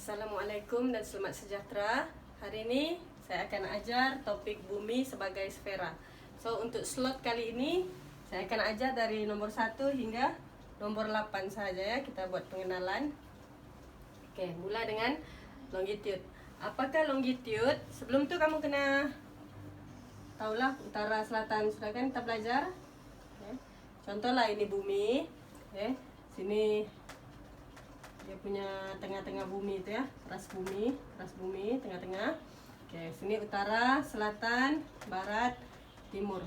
Assalamualaikum dan selamat sejahtera. Hari ini saya akan ajar topik bumi sebagai sfera. So untuk slot kali ini saya akan ajar dari nomor 1 hingga nomor 8 saja ya. Kita buat pengenalan. Oke, mula dengan longitude. Apakah longitude? Sebelum tu kamu kena tahulah utara selatan, sudah kan kita belajar. Contohlah ini bumi. Sini dia punya tengah-tengah bumi itu ya, keras bumi, tengah-tengah. Oke, sini utara, selatan, barat, timur.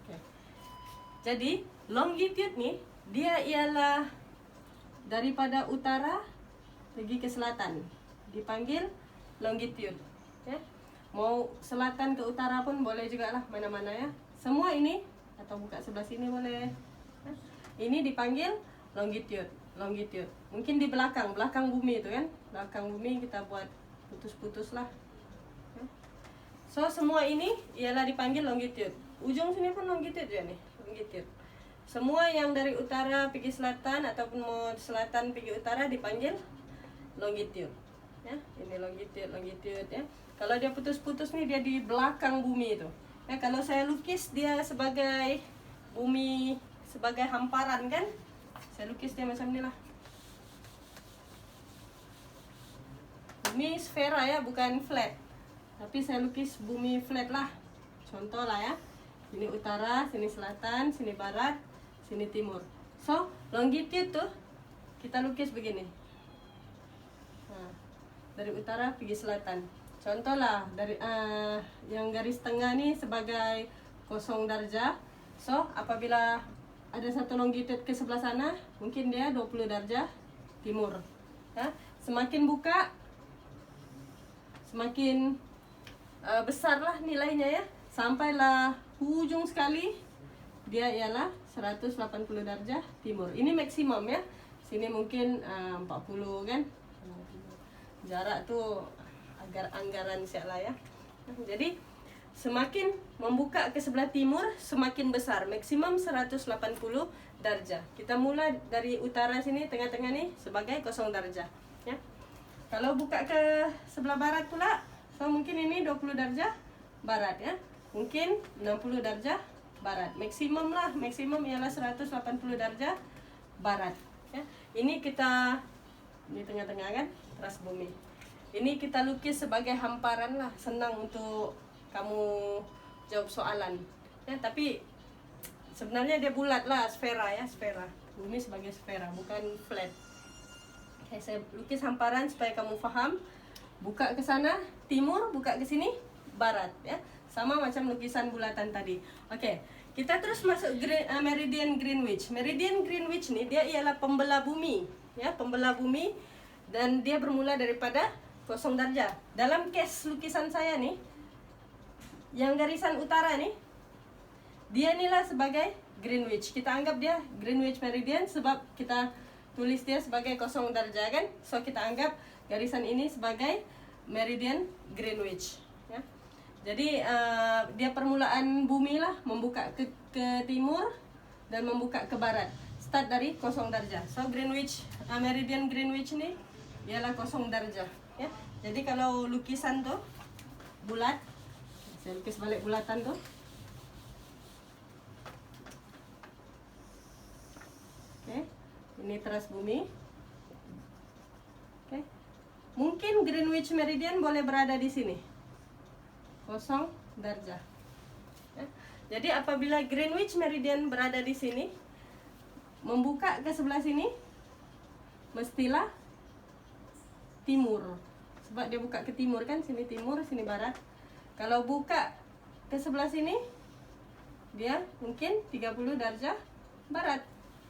Oke. Jadi longitude nih dia ialah daripada utara pergi ke selatan, dipanggil longitude. Ya. Mau selatan ke utara pun boleh juga lah, mana-mana ya. Semua ini atau buka sebelah sini boleh. Ya. Ini dipanggil longitude. Mungkin di belakang bumi itu kan, belakang bumi kita buat putus-putus lah. So semua ini ialah dipanggil longitude. Ujung sini pun longitude ya nih, longitude. Semua yang dari utara pergi selatan ataupun mau selatan pergi utara dipanggil longitude. Ya, ini longitude ya. Kalau dia putus-putus nih dia di belakang bumi itu. Ya, kalau saya lukis dia sebagai bumi sebagai hamparan kan? Saya lukis dia macam ni lah. Bumi sfera ya, bukan flat. Tapi saya lukis bumi flat lah. Contoh lah ya. Sini utara, sini selatan, sini barat, sini timur. So, longitude tuh kita lukis begini. Nah, dari utara pergi selatan. Contoh lah, dari yang garis tengah nih sebagai 0 darjah. So, apabila ada satu longitude ke sebelah sana, mungkin dia 20 darjah timur. Ya, semakin buka, semakin besarlah nilainya ya. Sampailah ujung sekali, dia ialah 180 darjah timur. Ini maksimum ya. Sini mungkin 40 kan. Jarak tuh agar anggaran sialah ya. Jadi semakin membuka ke sebelah timur, semakin besar, maksimum 180 darjah. Kita mulai dari utara sini, tengah-tengah nih sebagai 0 darjah. Ya. Kalau buka ke sebelah barat pula, so mungkin ini 20 darjah barat ya. Mungkin 60 darjah barat. Maksimum lah, maksimum ialah 180 darjah barat. Ya. Ini kita, ini tengah-tengah kan, keras bumi. Ini kita lukis sebagai hamparan lah, senang untuk kamu jawab soalan ya, tapi sebenarnya dia bulat lah, sfera ya, sfera. Bumi sebagai sfera, bukan flat. Oke, saya lukis hamparan supaya kamu faham. Buka ke sana timur, buka ke sini barat ya, sama macam lukisan bulatan tadi. Oke, kita terus masuk meridian Greenwich. Meridian Greenwich nih dia ialah pembelah bumi ya, pembelah bumi, dan dia bermula daripada 0 darjah. Dalam case lukisan saya nih, yang garisan utara nih, dia inilah sebagai Greenwich. Kita anggap dia Greenwich Meridian sebab kita tulis dia sebagai 0 darjah kan. So kita anggap garisan ini sebagai Meridian Greenwich ya. Jadi dia permulaan bumi lah, membuka ke timur dan membuka ke barat. Start dari 0 darjah. So Greenwich, Meridian Greenwich ini ialah 0 darjah ya. Jadi kalau lukisan tuh bulat, saya lukis balik bulatan tuh. Oke, ini teras bumi. Oke, mungkin Greenwich Meridian boleh berada di sini, 0 darjah. Ya. Jadi apabila Greenwich Meridian berada di sini, membuka ke sebelah sini, mestilah timur. Sebab dia buka ke timur kan, sini timur, sini barat. Kalau buka ke sebelah sini, dia mungkin 30 darjah barat.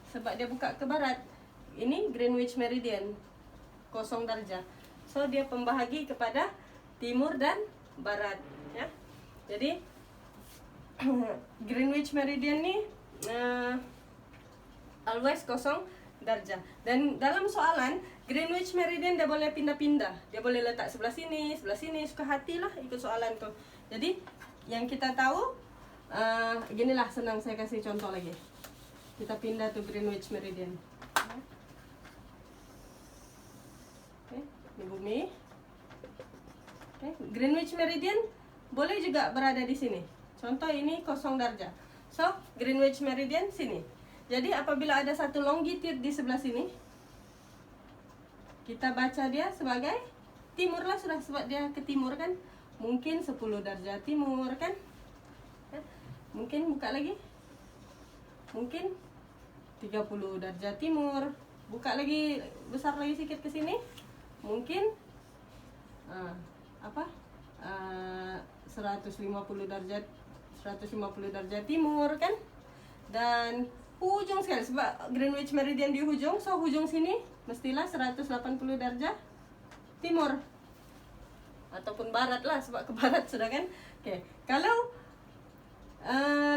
Sebab dia buka ke barat. Ini Greenwich Meridian, 0 darjah. So dia pembahagi kepada timur dan barat ya. Jadi Greenwich Meridian nih always 0 darjah. Dan dalam soalan Greenwich Meridian dia boleh pindah-pindah. Dia boleh letak sebelah sini, suka hatilah ikut soalan tuh. Jadi yang kita tahu ginilah, senang saya kasih contoh lagi. Kita pindah tuh Greenwich Meridian. Oke, Ini bumi. Oke, Greenwich Meridian boleh juga berada di sini. Contoh ini 0 darjah. So, Greenwich Meridian sini. Jadi apabila ada satu longitude di sebelah sini, kita baca dia sebagai timur lah sudah, sebab dia ke timur kan. Mungkin 10 darjah timur kan. Mungkin buka lagi. Mungkin 30 darjah timur. Buka lagi, besar lagi sedikit ke sini. Mungkin 150 darjah timur kan. Dan ujung sekali sebab Greenwich Meridian di ujung, so ujung sini mestilah 180 darjah timur ataupun barat lah, sebab ke barat sudah kan. Oke, kalau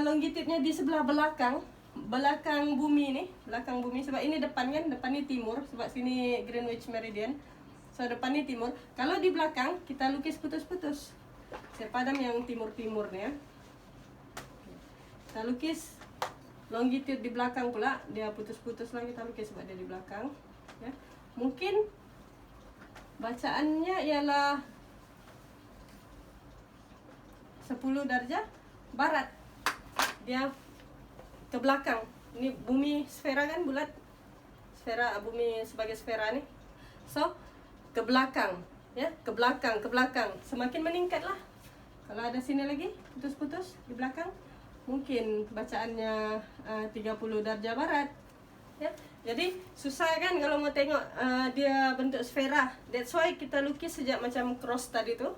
longitude-nya di sebelah belakang bumi nih, belakang bumi, sebab ini depan kan, depan ini timur, sebab sini Greenwich Meridian, so depan ini timur. Kalau di belakang kita lukis putus-putus, saya padam yang timur-timur nih ya. Kita lukis longitude di belakang pula, dia putus-putus lah kita lukis sebab dia di belakang ya. Mungkin bacaannya ialah 10 darjah barat, dia ke belakang. Ini bumi sfera kan, bulat, sfera, bumi sebagai sfera nih. So ke belakang ya, ke belakang, semakin meningkat lah. Kalau ada sini lagi putus-putus di belakang, mungkin bacaannya 30 darjah barat ya. Jadi susah kan kalau mau tengok dia bentuk sfera. That's why kita lukis sejak macam cross tadi tuh,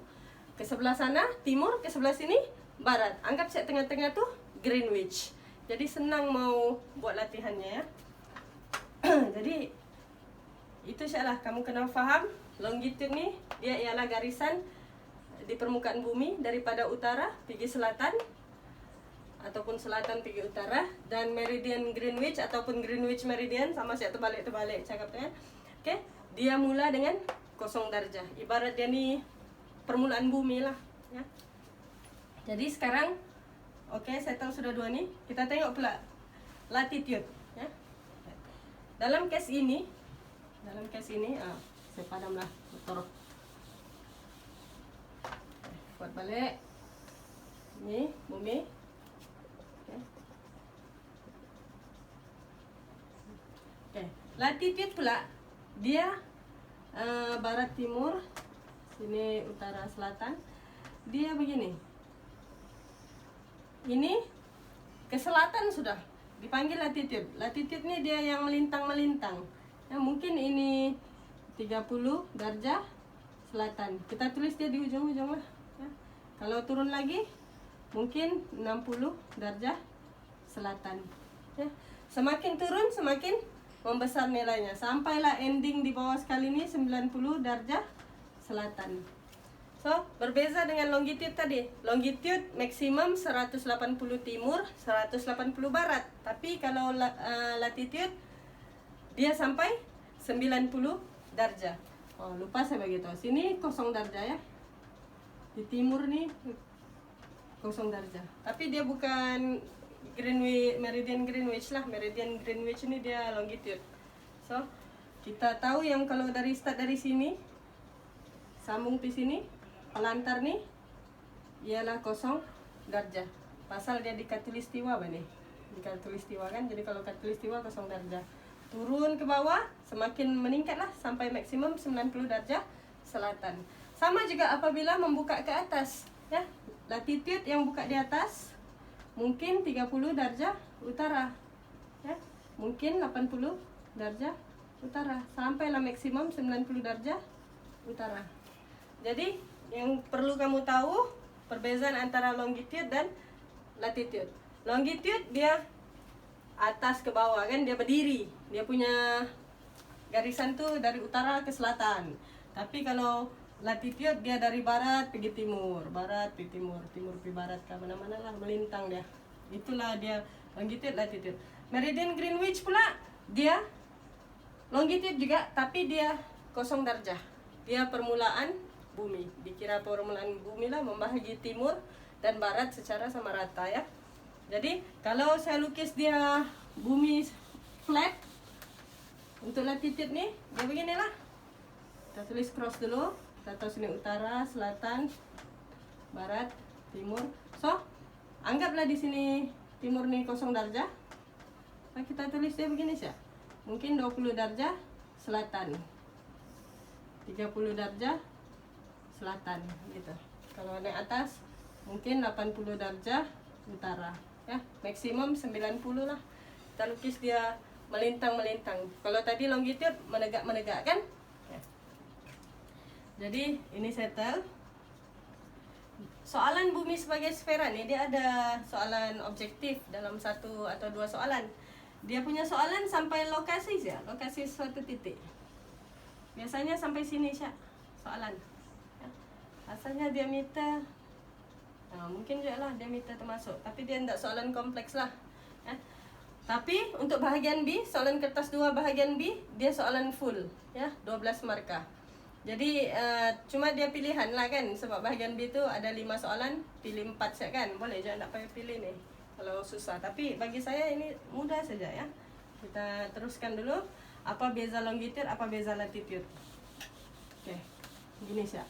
ke sebelah sana timur, ke sebelah sini barat. Anggap saya tengah-tengah tuh Greenwich. Jadi senang mau buat latihannya ya. Jadi itu salah, kamu kena faham longitude nih, dia ialah garisan di permukaan bumi daripada utara pergi selatan ataupun selatan pergi utara. Dan meridian Greenwich ataupun Greenwich Meridian sama saya terbalik cakapnya. Oke, dia mula dengan 0 darjah. Ibarat dia nih permulaan bumi lah ya. Jadi sekarang saya tahu sudah dua nih. Kita tengok pula latitude ya. Dalam case ini saya padamlah motor. Buat balik. Ini bumi. Latitude pula dia barat timur, sini utara selatan. Dia begini. Ini ke selatan sudah dipanggil latitude. Latitude ini dia yang melintang-melintang. Ya, mungkin ini 30 darjah selatan. Kita tulis dia di ujung-ujung lah. Ya. Kalau turun lagi mungkin 60 darjah selatan. Ya. Semakin turun semakin membesar nilainya, sampailah ending di bawah sekali ini 90 darjah selatan. So, berbeza dengan longitude tadi. Longitude maksimum 180 timur, 180 barat. Tapi kalau latitude dia sampai 90 darjah. Oh, lupa saya begitu. Sini 0 darjah ya. Di timur nih 0 darjah. Tapi dia bukan Greenwich, Meridian Greenwich lah. Meridian Greenwich ini dia longitude. So, kita tahu yang kalau dari start dari sini sambung di sini, pelantar nih ialah 0 darjah. Pasal dia di khatulistiwa nih. Di khatulistiwa kan. Jadi kalau khatulistiwa 0 darjah. Turun ke bawah semakin meningkat lah sampai maksimum 90 darjah selatan. Sama juga apabila membuka ke atas ya. Latitude yang buka di atas mungkin 30 darjah utara ya, mungkin 80 darjah utara, sampailah maksimum 90 darjah utara. Jadi yang perlu kamu tahu perbezaan antara longitude dan latitude. Longitude dia atas ke bawah kan, dia berdiri, dia punya garisan tuh dari utara ke selatan. Tapi kalau latitude dia dari barat pergi timur, barat pergi timur, timur pergi barat, ke mana-mana lah melintang dia. Itulah dia longitude, latitude. Meridian Greenwich pula dia longitude juga, tapi dia 0 darjah. Dia permulaan bumi. Dikira permulaan bumi lah, membahagi timur dan barat secara sama rata ya. Jadi kalau saya lukis dia bumi flat untuk latitude nih, dia beginilah. Kita tulis cross dulu. Kita tahu sini utara, selatan, barat, timur. So, anggaplah di sini timur nih 0 darjah. Nah, kita tulis dia begini sih. Mungkin 20 darjah selatan. 30 darjah selatan gitu. Kalau naik atas mungkin 80 darjah utara ya, maksimum 90 lah. Kita lukis dia melintang-melintang. Kalau tadi longitude menegak-menegak kan ya. Jadi ini settle. Soalan bumi sebagai sfera nih, dia ada soalan objektif dalam 1 atau 2 soalan. Dia punya soalan sampai lokasi ya, lokasi suatu titik. Biasanya sampai sini sih soalan ya. Asalnya diameter, nah, mungkin juga lah diameter termasuk, tapi dia tidak soalan kompleks lah ya. Tapi untuk bahagian B, soalan kertas 2 bahagian B, dia soalan full ya, 12 markah. Jadi cuma dia pilihan lah kan, sebab bahagian B itu ada 5 soalan, pilih 4 saja kan, boleh jangan tak payah pilih nih kalau susah. Tapi bagi saya ini mudah saja ya. Kita teruskan dulu, apa beza longitude, apa beza latitude. Oke, gini sih.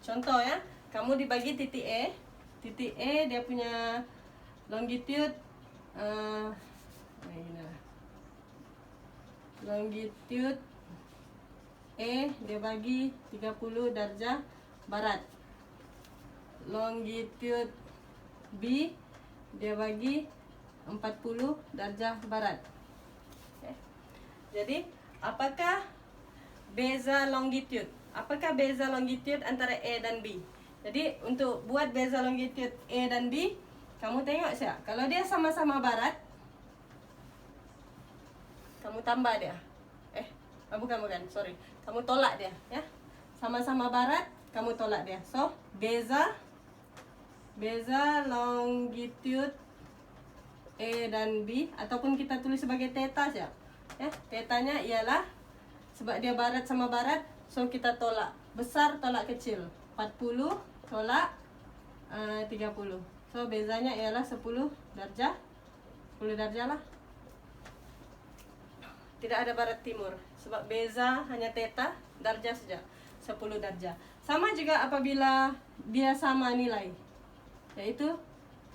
Contoh ya, kamu dibagi titik E. Titik E dia punya longitude longitude E dia bagi 30 darjah barat. Longitude B dia bagi 40 darjah barat. Okay. Jadi, apakah beza longitude? Apakah beza longitude antara E dan B? Jadi, untuk buat beza longitude E dan B, kamu tengok saja. Kalau dia sama-sama barat, kamu tambah dia. Bukan, sorry. Kamu tolak dia, ya. Sama-sama barat, kamu tolak dia. So, beza longitude E dan B, ataupun kita tulis sebagai theta ya. Ya, tetanya ialah sebab dia barat sama barat, so kita tolak besar tolak kecil. 40 tolak 30. So bezanya ialah 10 darjah. 10 darjah lah. Tidak ada barat timur, sebab beza hanya theta, darjah saja, 10 darjah. Sama juga apabila dia sama nilai, yaitu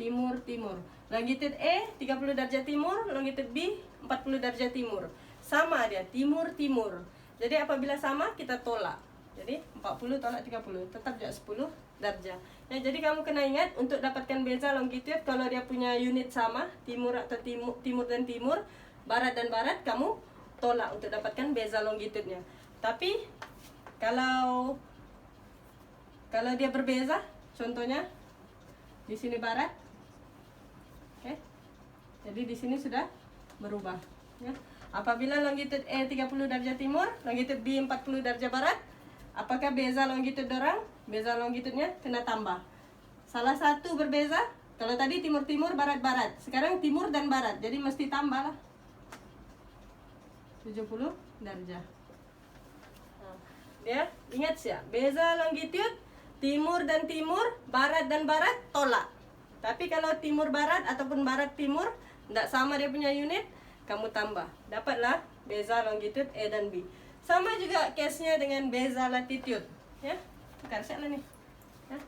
timur-timur. Longitude E 30 darjah timur, longitude B 40 darjah timur. Sama dia, timur-timur. Jadi apabila sama, kita tolak. Jadi 40 tolak 30, tetap juga 10 darjah. Ya, jadi kamu kena ingat untuk dapatkan beza longitude, kalau dia punya unit sama, timur atau timur dan timur, barat dan barat, kamu tolak untuk dapatkan beza longitude-nya. Tapi kalau dia berbeza, contohnya di sini barat, oke. Jadi di sini sudah berubah, ya. Apabila longitude E 30 darjah timur, longitude B 40 darjah barat, apakah beza longitude orang? Beza longitude-nya kena tambah. Salah satu berbeza, kalau tadi timur-timur, barat-barat, sekarang timur dan barat, jadi mesti tambah lah. 70 darjah. Nah, dia ingat sih ya, beza longitude timur dan timur, barat dan barat tolak. Tapi kalau timur barat ataupun barat timur tidak sama dia punya unit, kamu tambah. Dapatlah beza longitude E dan B. Sama juga case-nya dengan beza latitude, ya. Tukar saya lah nih. Ya.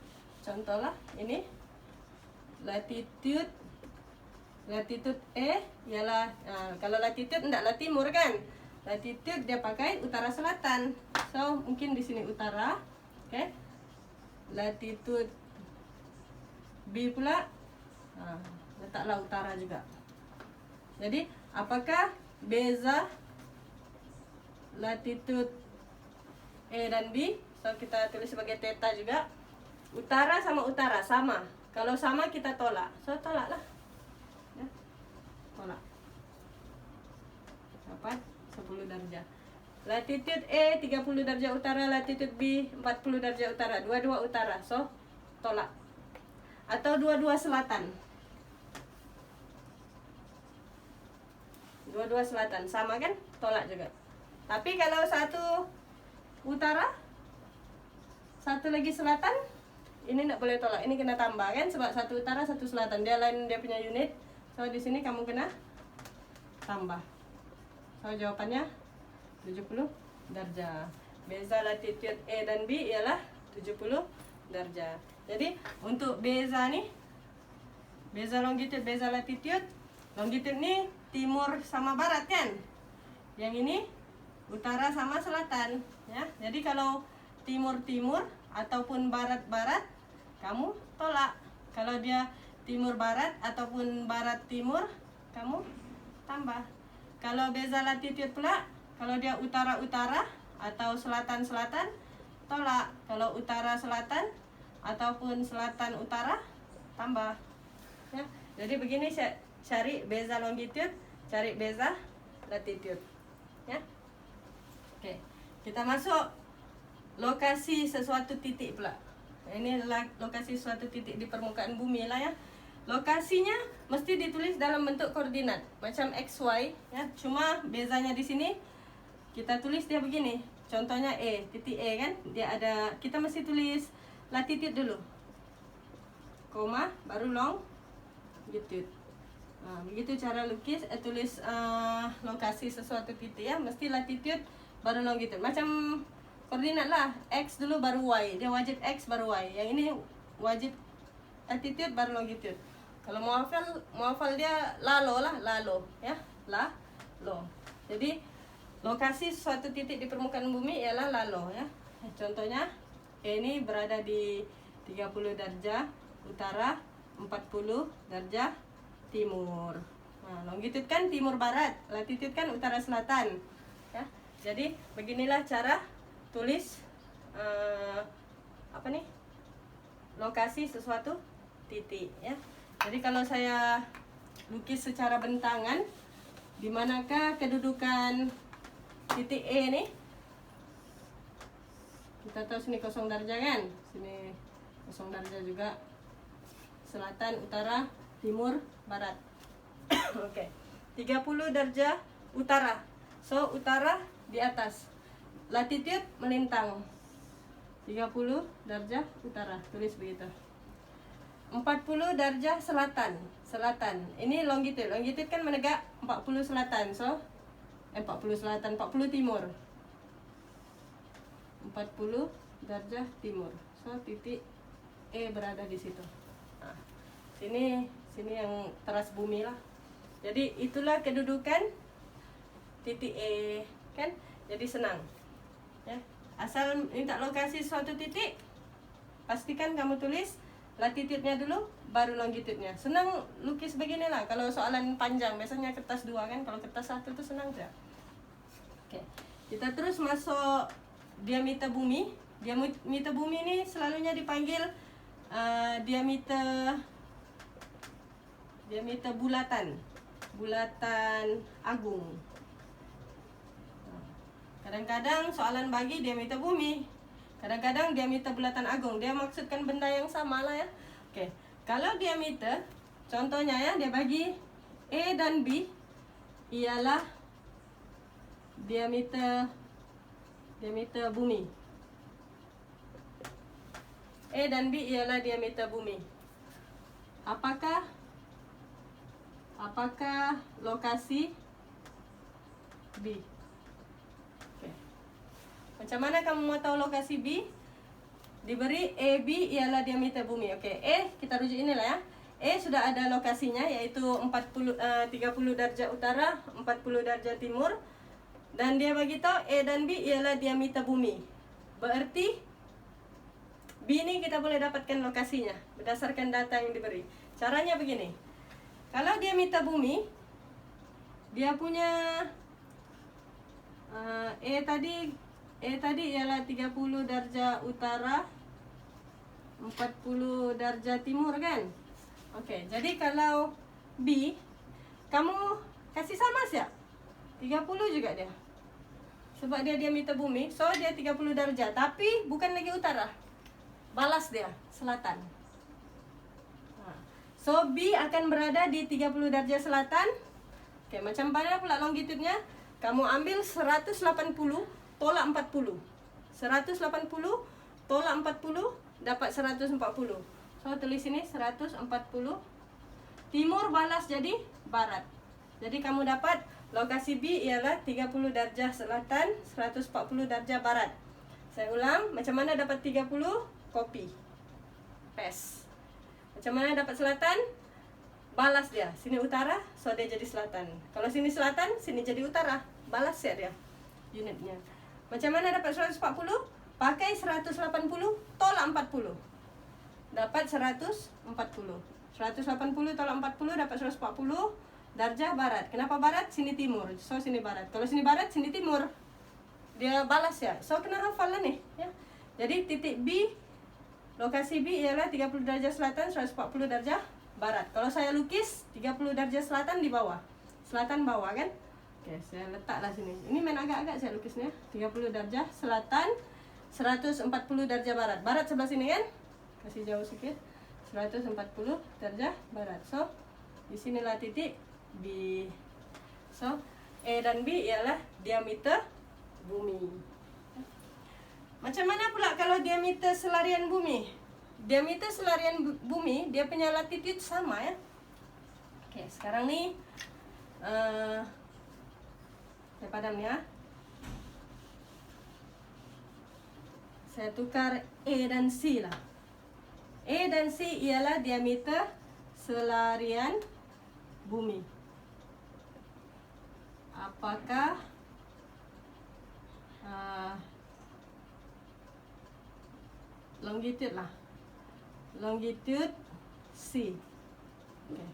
Contohlah ini latitude E ialah kalau latitude tidaklah timur kan. Latitude dia pakai utara selatan. So, mungkin di sini utara, oke. Okay. Latitude B pula letaklah utara juga. Jadi, apakah beza latitude E dan B? So, kita tulis sebagai theta juga. Utara sama utara sama. Kalau sama kita tolak. So, tolaklah. Ya. Tolak. Dapat 10 darjah. Latitude E 30 darjah utara, latitude B 40 darjah utara. Dua-dua utara. So, tolak. Atau dua-dua selatan. Dua-dua selatan sama kan? Tolak juga. Tapi kalau satu utara, satu lagi selatan, ini tidak boleh tolak. Ini kena tambah kan? Sebab satu utara, satu selatan. Dia lain, dia punya unit. So di sini kamu kena tambah. So jawabannya 70 darjah. Beza latitude A dan B ialah 70 darjah. Jadi untuk beza nih, beza longitude, beza latitude. Longitude nih timur sama barat kan? Yang ini utara sama selatan ya. Jadi kalau timur-timur ataupun barat-barat, kamu tolak. Kalau dia timur barat ataupun barat timur, kamu tambah. Kalau beza latitude pula, kalau dia utara-utara atau selatan-selatan, tolak. Kalau utara-selatan ataupun selatan-utara, tambah. Ya. Jadi begini, cari beza longitude, cari beza latitude. Ya. Oke, kita masuk lokasi sesuatu titik pula. Ini lokasi suatu titik di permukaan bumi lah ya. Lokasinya mesti ditulis dalam bentuk koordinat macam XY ya. Cuma bezanya di sini kita tulis dia begini. Contohnya E, titik E kan, dia ada, kita mesti tulis latitude dulu, koma, baru longitude. Nah, begitu cara lukis, tulis lokasi sesuatu titik ya, mesti latitude baru longitude. Macam koordinat lah, X dulu baru Y, dia wajib X baru Y. Yang ini wajib latitude baru longitude. Kalau mau hafal dia lalo lah, lalo ya, lalo. Jadi lokasi suatu titik di permukaan bumi ialah lalo ya. Contohnya ini berada di 30 darjah utara, 40 darjah timur. Nah, longitude kan timur barat, latitude kan utara selatan ya. Jadi beginilah cara tulis lokasi sesuatu titik ya. Jadi kalau saya lukis secara bentangan, di manakah kedudukan titik E nih? Kita tahu sini 0 darjah kan, sini 0 darjah juga, selatan, utara, timur, barat. Oke, 30 darjah utara, so utara di atas, latitude melintang, 30 darjah utara, tulis begitu. 40 darjah selatan, ini longitude, longitude kan menegak 40 selatan, so 40 selatan, 40 timur, 40 darjah timur, so titik E berada di situ. Nah, sini yang teras bumi lah. Jadi itulah kedudukan titik E kan, jadi senang ya. Asal minta lokasi suatu titik, pastikan kamu tulis latitude-nya dulu baru longitude-nya. Senang lukis beginilah. Kalau soalan panjang biasanya kertas 2 kan, kalau kertas 1 tuh senang ya. Oke, kita terus masuk diameter bumi. Diameter bumi ini selalunya dipanggil diameter bulatan agung. Kadang-kadang soalan bagi diameter bumi, kadang-kadang diameter bulatan agung. Dia maksudkan benda yang sama lah ya. Oke, kalau diameter, contohnya ya, dia bagi E dan B ialah diameter bumi. E dan B ialah diameter bumi. Apakah lokasi B? Oke. Macam mana kamu mau tahu lokasi B? Diberi AB ialah diameter bumi. Oke, E kita rujuk inilah ya. E sudah ada lokasinya, yaitu 30 darjah utara, 40 darjah timur. Dan dia bagi tahu E dan B ialah diameter bumi. Berarti B ini kita boleh dapatkan lokasinya berdasarkan data yang diberi. Caranya begini. Kalau diameter bumi, dia punya E tadi ialah 30 darjah utara, 40 darjah timur kan? Oke, jadi kalau B, kamu kasih sama siap? 30 juga dia. Sebab dia diameter bumi, so dia 30 darjah, tapi bukan lagi utara. Balas dia, selatan. So B akan berada di 30 darjah selatan. Oke, macam mana pula longitude-nya? Kamu ambil 180 tolak 40. 180 tolak 40 dapat 140. So tulis ini 140. Timur balas jadi barat. Jadi kamu dapat lokasi B ialah 30 darjah selatan, 140 darjah barat. Saya ulang, macam mana dapat 30? Copy, paste. Macam mana dapat selatan? Balas dia, sini utara, so dia jadi selatan. Kalau sini selatan, sini jadi utara, balas ya dia unitnya. Macam mana dapat 140? Pakai 180 tolak 40, dapat 140. 180 tolak 40 dapat 140 darjah barat. Kenapa barat? Sini timur, so sini barat. Kalau sini barat, sini timur, dia balas ya. So kena hafal lah nih ya. Jadi titik B, lokasi B ialah 30 darjah selatan, 140 darjah barat. Kalau saya lukis 30 darjah selatan di bawah, selatan bawah kan. Oke, saya letaklah sini. Ini main agak-agak saya lukisnya. 30 darjah selatan, 140 darjah barat. Barat sebelah sini kan? Kasih jauh sedikit. 140 darjah barat. So, di sinilah titik B. So, E dan B ialah diameter bumi. Macam mana pula kalau diameter selarian bumi? Diameter selarian bumi, dia punya latitude sama ya. Oke, sekarang nih saya padam ya. Saya tukar E dan C lah. E dan C ialah diameter selarian bumi. Apakah longitude lah, longitude C. Okay.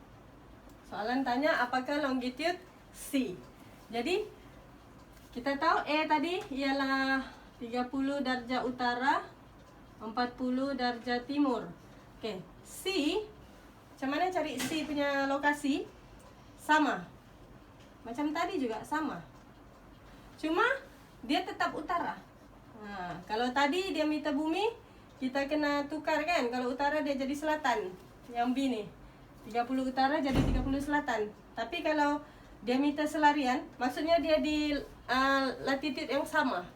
Soalan tanya apakah longitude C. Jadi kita tahu E tadi ialah 30 darjah utara, 40 darjah timur. Oke, C, macam mana cari C punya lokasi? Sama, macam tadi juga sama, cuma dia tetap utara. Nah, kalau tadi diameter bumi kita kena tukar kan, kalau utara dia jadi selatan. Yang B nih 30 utara jadi 30 selatan. Tapi kalau diameter selarian, maksudnya dia di latitude yang sama.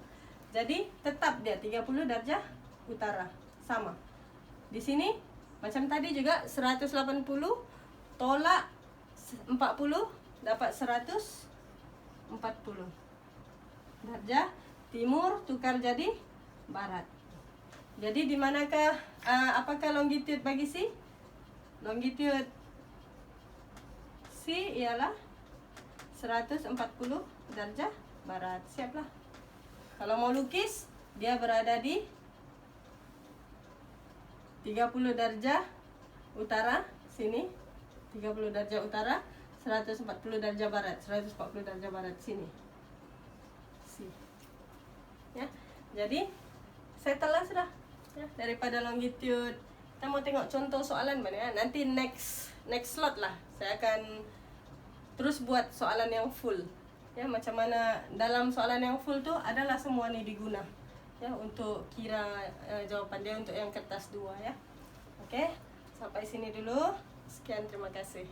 Jadi tetap dia 30 darjah utara, sama. Di sini macam tadi juga 180 tolak 40 dapat 140 darjah timur tukar jadi barat. Jadi di manakah apakah longitude bagi C? Longitude C ialah 140 darjah barat. Siaplah. Kalau mau lukis, dia berada di 30 darjah utara sini, 30 darjah utara, 140 darjah barat, 140 darjah barat sini. C. Ya. Jadi settle lah sudah. Ya, daripada longitude, kita mau tengok contoh soalan mana ya. Nanti next slot lah saya akan terus buat soalan yang full. Ya, macam mana dalam soalan yang full tuh adalah semua nih diguna ya untuk kira jawapan dia untuk yang kertas 2 ya. Oke, sampai sini dulu. Sekian, terima kasih.